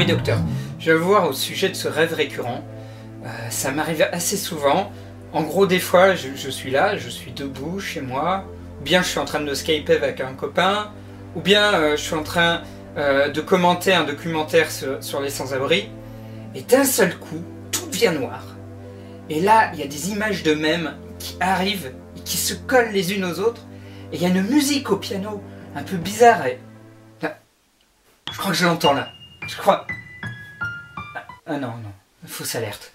docteur, je vais vous voir au sujet de ce rêve récurrent. Ça m'arrive assez souvent. En gros, des fois, je suis là, je suis debout chez moi, ou bien je suis en train de skyper avec un copain, ou bien je suis en train de commenter un documentaire sur les sans-abri, et d'un seul coup, tout devient noir. Et là, il y a des images de mèmes qui arrivent et qui se collent les unes aux autres, et il y a une musique au piano, un peu bizarre, et... Là, je crois que je l'entends là. Je crois... Ah non, fausse alerte.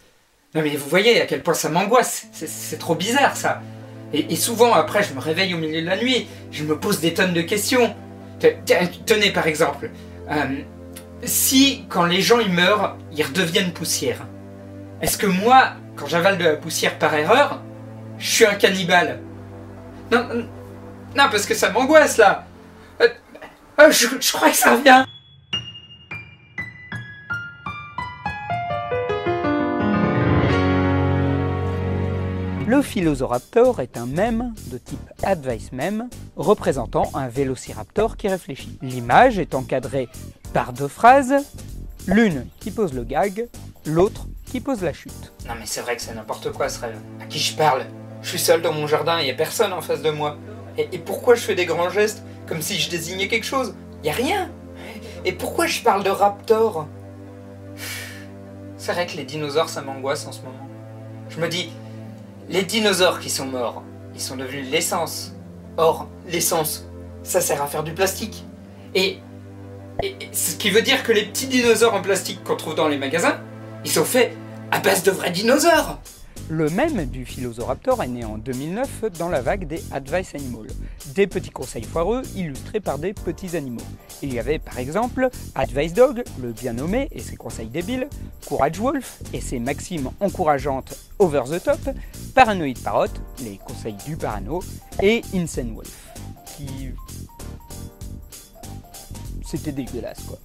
Non mais vous voyez à quel point ça m'angoisse, c'est trop bizarre ça. Et souvent après je me réveille au milieu de la nuit, je me pose des tonnes de questions. Tenez par exemple, si quand les gens ils meurent, ils redeviennent poussière, est-ce que moi, quand j'avale de la poussière par erreur, je suis un cannibale? Non, parce que ça m'angoisse là. Je crois que ça revient. Le Philosoptor est un mème de type Advice Meme représentant un vélociraptor qui réfléchit. L'image est encadrée par deux phrases, l'une qui pose le gag, l'autre qui pose la chute. Non mais c'est vrai que c'est n'importe quoi ce rêve. À qui je parle? Je suis seul dans mon jardin, il n'y a personne en face de moi. Et pourquoi je fais des grands gestes comme si je désignais quelque chose? Il n'y a rien. Et pourquoi je parle de raptor? C'est vrai que les dinosaures ça m'angoisse en ce moment. Je me dis... Les dinosaures qui sont morts, ils sont devenus l'essence. Or, l'essence, ça sert à faire du plastique. Et ce qui veut dire que les petits dinosaures en plastique qu'on trouve dans les magasins, ils sont faits à base de vrais dinosaures. Le mème du Philosoptor est né en 2009 dans la vague des Advice Animals, des petits conseils foireux illustrés par des petits animaux. Il y avait par exemple Advice Dog, le bien nommé et ses conseils débiles, Courage Wolf et ses maximes encourageantes over the top, Paranoid Parrot, les conseils du parano, et Insane Wolf, qui... c'était dégueulasse quoi.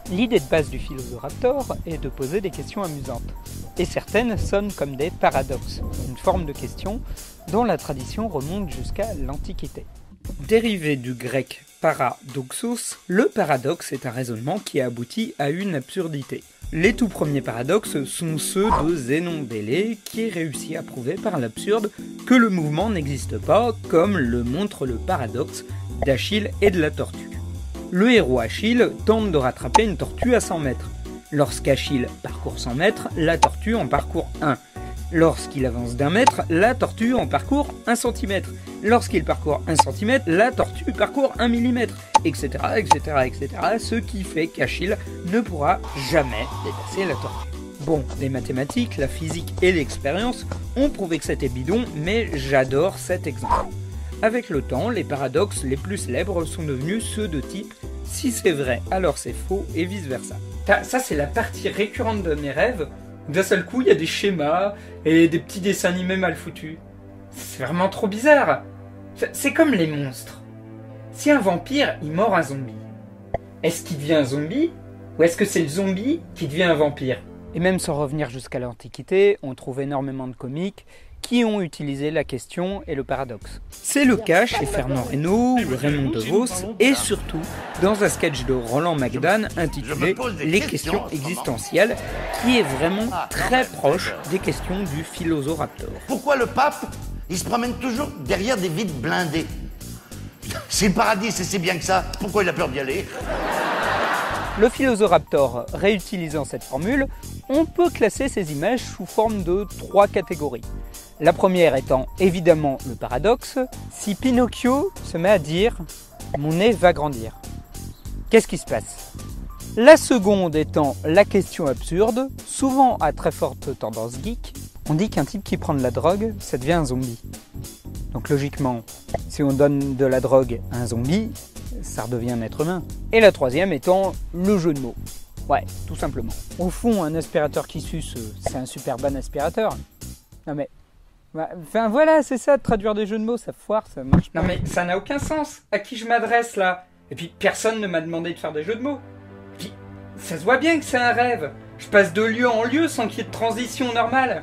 L'idée de base du Philosoptor est de poser des questions amusantes. Et certaines sonnent comme des paradoxes, une forme de question dont la tradition remonte jusqu'à l'Antiquité. Dérivé du grec paradoxos, le paradoxe est un raisonnement qui aboutit à une absurdité. Les tout premiers paradoxes sont ceux de Zénon d'Élée, qui réussit à prouver par l'absurde que le mouvement n'existe pas, comme le montre le paradoxe d'Achille et de la tortue. Le héros Achille tente de rattraper une tortue à 100 mètres. Lorsqu'Achille parcourt 100 mètres, la tortue en parcourt 1. Lorsqu'il avance d'1 mètre, la tortue en parcourt 1 cm. Lorsqu'il parcourt 1 cm, la tortue parcourt 1 mm, etc., etc., etc., ce qui fait qu'Achille ne pourra jamais dépasser la tortue. Bon, les mathématiques, la physique et l'expérience ont prouvé que c'était bidon, mais j'adore cet exemple. Avec le temps, les paradoxes les plus célèbres sont devenus ceux de type « si c'est vrai, alors c'est faux » et vice-versa. Ça, c'est la partie récurrente de mes rêves. D'un seul coup, il y a des schémas et des petits dessins animés mal foutus. C'est vraiment trop bizarre. C'est comme les monstres. Si un vampire, il mord un zombie, est-ce qu'il devient un zombie ou est-ce que c'est le zombie qui devient un vampire? Et même sans revenir jusqu'à l'Antiquité, on trouve énormément de comiques qui ont utilisé la question et le paradoxe. C'est le cas chez Fernand Reynaud ou Raymond DeVos et surtout dans un sketch de Roland McDan intitulé « Les questions existentielles » qui est vraiment très proche des questions du Philosoptor. Pourquoi le pape, il se promène toujours derrière des vides blindés? C'est le paradis, c'est bien que ça. Pourquoi il a peur d'y aller? Le Philosoptor réutilisant cette formule, on peut classer ces images sous forme de 3 catégories. La première étant évidemment le paradoxe. Si Pinocchio se met à dire « mon nez va grandir », qu'est-ce qui se passe? La seconde étant la question absurde, souvent à très forte tendance geek. On dit qu'un type qui prend de la drogue, ça devient un zombie. Donc logiquement, si on donne de la drogue à un zombie, ça redevient un être humain. Et la troisième étant le jeu de mots. Ouais, tout simplement. Au fond, un aspirateur qui suce, c'est un super bon aspirateur. Non mais... Enfin voilà, c'est ça, de traduire des jeux de mots, ça foire, ça marche pas. Non mais ça n'a aucun sens. À qui je m'adresse là? Et puis personne ne m'a demandé de faire des jeux de mots. Et puis ça se voit bien que c'est un rêve. Je passe de lieu en lieu sans qu'il y ait de transition normale.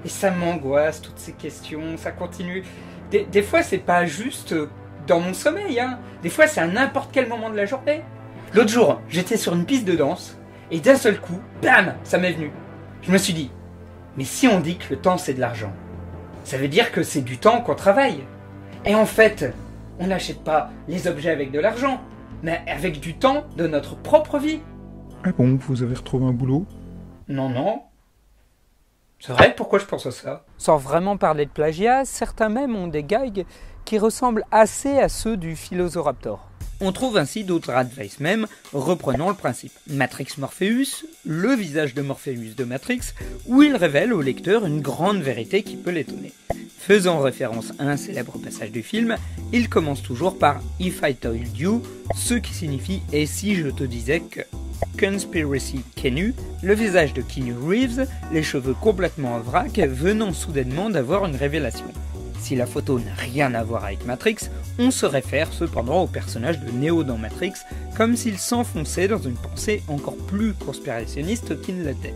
Et ça m'angoisse, toutes ces questions, ça continue. Des fois c'est pas juste dans mon sommeil, hein. Des fois c'est à n'importe quel moment de la journée. L'autre jour, j'étais sur une piste de danse, et d'un seul coup, bam, ça m'est venu. Je me suis dit, mais si on dit que le temps c'est de l'argent, ça veut dire que c'est du temps qu'on travaille. Et en fait, on n'achète pas les objets avec de l'argent, mais avec du temps de notre propre vie. Ah bon, vous avez retrouvé un boulot? Non. C'est vrai, pourquoi je pense à ça? Sans vraiment parler de plagiat, certains même ont des gags qui ressemblent assez à ceux du Philosopher. On trouve ainsi d'autres advice même reprenant le principe. Matrix Morpheus, le visage de Morpheus de Matrix, où il révèle au lecteur une grande vérité qui peut l'étonner. Faisant référence à un célèbre passage du film, il commence toujours par « If I told you », ce qui signifie « Et si je te disais que ». Conspiracy Keanu, le visage de Keanu Reeves, les cheveux complètement en vrac, venant soudainement d'avoir une révélation. Si la photo n'a rien à voir avec Matrix, on se réfère cependant au personnage de Neo dans Matrix, comme s'il s'enfonçait dans une pensée encore plus conspirationniste qu'il ne l'était.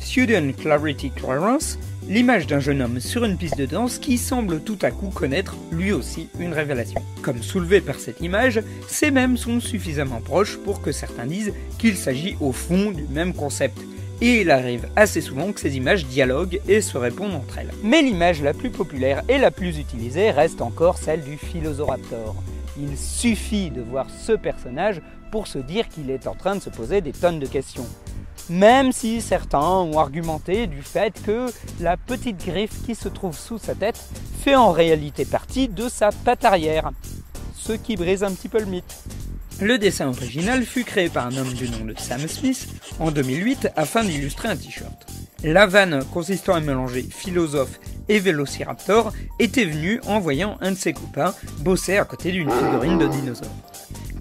Student Clarity Clearance, l'image d'un jeune homme sur une piste de danse qui semble tout à coup connaître lui aussi une révélation. Comme soulevé par cette image, ces mêmes sont suffisamment proches pour que certains disent qu'il s'agit au fond du même concept. Et il arrive assez souvent que ces images dialoguent et se répondent entre elles. Mais l'image la plus populaire et la plus utilisée reste encore celle du Philosopher. Il suffit de voir ce personnage pour se dire qu'il est en train de se poser des tonnes de questions. Même si certains ont argumenté du fait que la petite griffe qui se trouve sous sa tête fait en réalité partie de sa patte arrière, ce qui brise un petit peu le mythe. Le dessin original fut créé par un homme du nom de Sam Smith en 2008 afin d'illustrer un t-shirt. La vanne consistant à mélanger philosophe et vélociraptor était venue en voyant un de ses copains bosser à côté d'une figurine de dinosaure.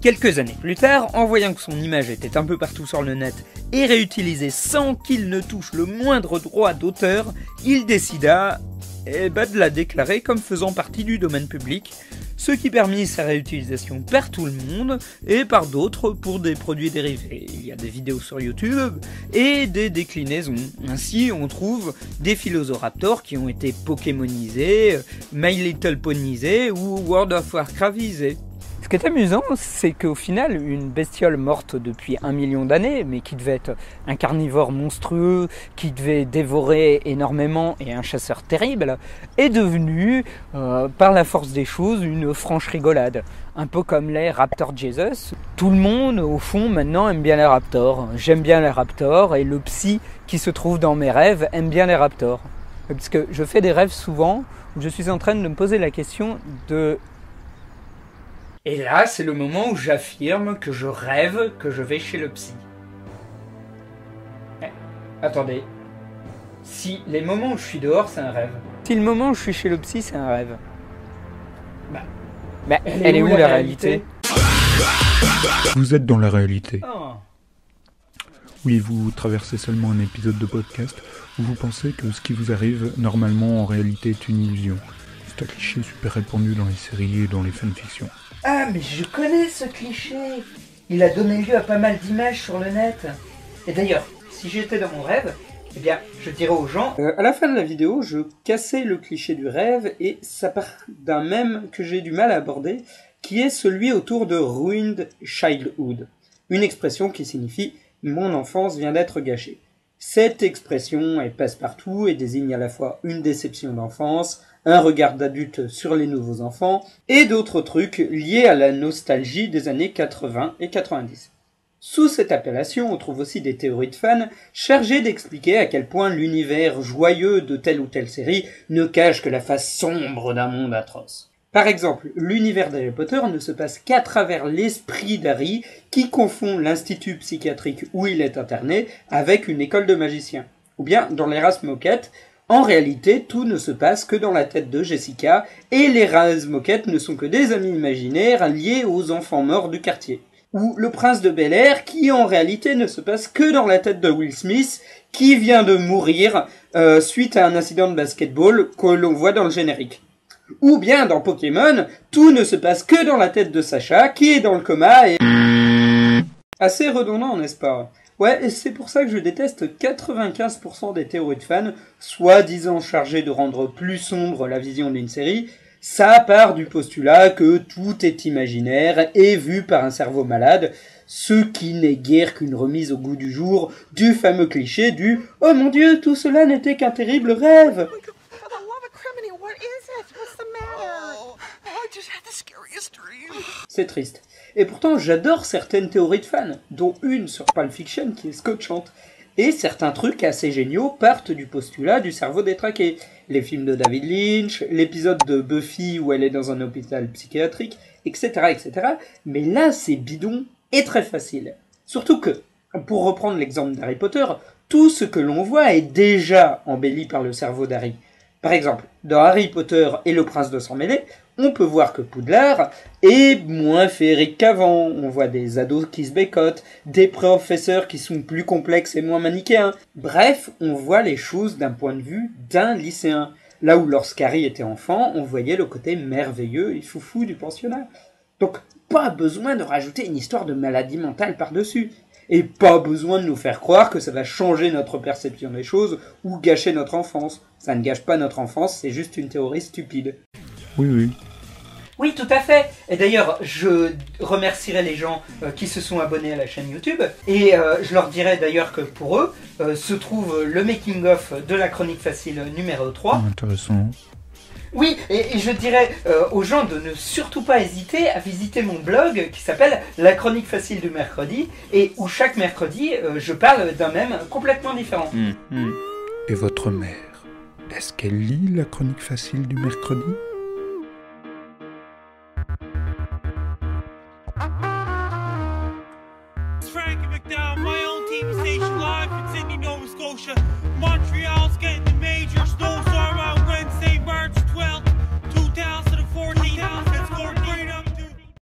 Quelques années plus tard, en voyant que son image était un peu partout sur le net et réutilisée sans qu'il ne touche le moindre droit d'auteur, il décida de la déclarer comme faisant partie du domaine public, ce qui permit sa réutilisation par tout le monde et par d'autres pour des produits dérivés. Il y a des vidéos sur YouTube et des déclinaisons. Ainsi, on trouve des Philosopher qui ont été Pokémonisés, My Little Ponisés ou World of Warcraftisés. Ce qui est amusant, c'est qu'au final, une bestiole morte depuis 1 million d'années, mais qui devait être un carnivore monstrueux, qui devait dévorer énormément et un chasseur terrible, est devenue, par la force des choses, une franche rigolade. Un peu comme les Raptor Jesus. Tout le monde, au fond, maintenant aime bien les raptors. J'aime bien les raptors, et le psy qui se trouve dans mes rêves aime bien les raptors. Parce que je fais des rêves souvent où je suis en train de me poser la question de... Et là, c'est le moment où j'affirme que je rêve que je vais chez le psy. Attendez. Si les moments où je suis dehors, c'est un rêve. Si le moment où je suis chez le psy, c'est un rêve. Elle est où la réalité? Vous êtes dans la réalité. Oh. Oui, vous traversez seulement un épisode de podcast où vous pensez que ce qui vous arrive, normalement, en réalité, est une illusion. C'est un cliché super répandu dans les séries et dans les fanfictions. Ah, mais je connais ce cliché. Il a donné lieu à pas mal d'images sur le net. Et d'ailleurs, si j'étais dans mon rêve, eh bien, je dirais aux gens... à la fin de la vidéo, je cassais le cliché du rêve et ça part d'un mème que j'ai du mal à aborder, qui est celui autour de Ruined Childhood. Une expression qui signifie « mon enfance vient d'être gâchée ». Cette expression est passe-partout et désigne à la fois une déception d'enfance, un regard d'adulte sur les nouveaux enfants, et d'autres trucs liés à la nostalgie des années 80 et 90. Sous cette appellation, on trouve aussi des théories de fans chargées d'expliquer à quel point l'univers joyeux de telle ou telle série ne cache que la face sombre d'un monde atroce. Par exemple, l'univers d'Harry Potter ne se passe qu'à travers l'esprit d'Harry qui confond l'institut psychiatrique où il est interné avec une école de magiciens. Ou bien, dans les Razmoket, en réalité, tout ne se passe que dans la tête de Jessica, et les Razmoket ne sont que des amis imaginaires liés aux enfants morts du quartier. Ou le prince de Bel-Air, qui en réalité ne se passe que dans la tête de Will Smith, qui vient de mourir suite à un incident de basketball que l'on voit dans le générique. Ou bien dans Pokémon, tout ne se passe que dans la tête de Sacha, qui est dans le coma et... Assez redondant, n'est-ce pas? Ouais, et c'est pour ça que je déteste 95% des théories de fans, soi-disant chargées de rendre plus sombre la vision d'une série. Ça part du postulat que tout est imaginaire et vu par un cerveau malade, ce qui n'est guère qu'une remise au goût du jour du fameux cliché du « Oh mon Dieu, tout cela n'était qu'un terrible rêve !» C'est triste. Et pourtant, j'adore certaines théories de fans, dont une sur Pulp Fiction qui est scotchante. Et certains trucs assez géniaux partent du postulat du cerveau détraqué. Les films de David Lynch, l'épisode de Buffy où elle est dans un hôpital psychiatrique, etc., etc. Mais là, c'est bidon et très facile. Surtout que, pour reprendre l'exemple d'Harry Potter, tout ce que l'on voit est déjà embelli par le cerveau d'Harry. Par exemple, dans Harry Potter et le prince de Sang-Mêlé, on peut voir que Poudlard est moins féerique qu'avant. On voit des ados qui se bécotent, des professeurs qui sont plus complexes et moins manichéens. Bref, on voit les choses d'un point de vue d'un lycéen. Là où lorsqu'Harry était enfant, on voyait le côté merveilleux et foufou du pensionnat. Donc, pas besoin de rajouter une histoire de maladie mentale par-dessus. Et pas besoin de nous faire croire que ça va changer notre perception des choses ou gâcher notre enfance. Ça ne gâche pas notre enfance, c'est juste une théorie stupide. Oui. Oui, tout à fait. Et d'ailleurs, je remercierai les gens qui se sont abonnés à la chaîne YouTube. Et je leur dirai d'ailleurs que pour eux, se trouve le making-of de la chronique facile numéro 3. Intéressant. Oui, et je dirais aux gens de ne surtout pas hésiter à visiter mon blog qui s'appelle La Chronique Facile du Mercredi, et où chaque mercredi, je parle d'un mème complètement différent. Et votre mère, est-ce qu'elle lit La Chronique Facile du Mercredi ?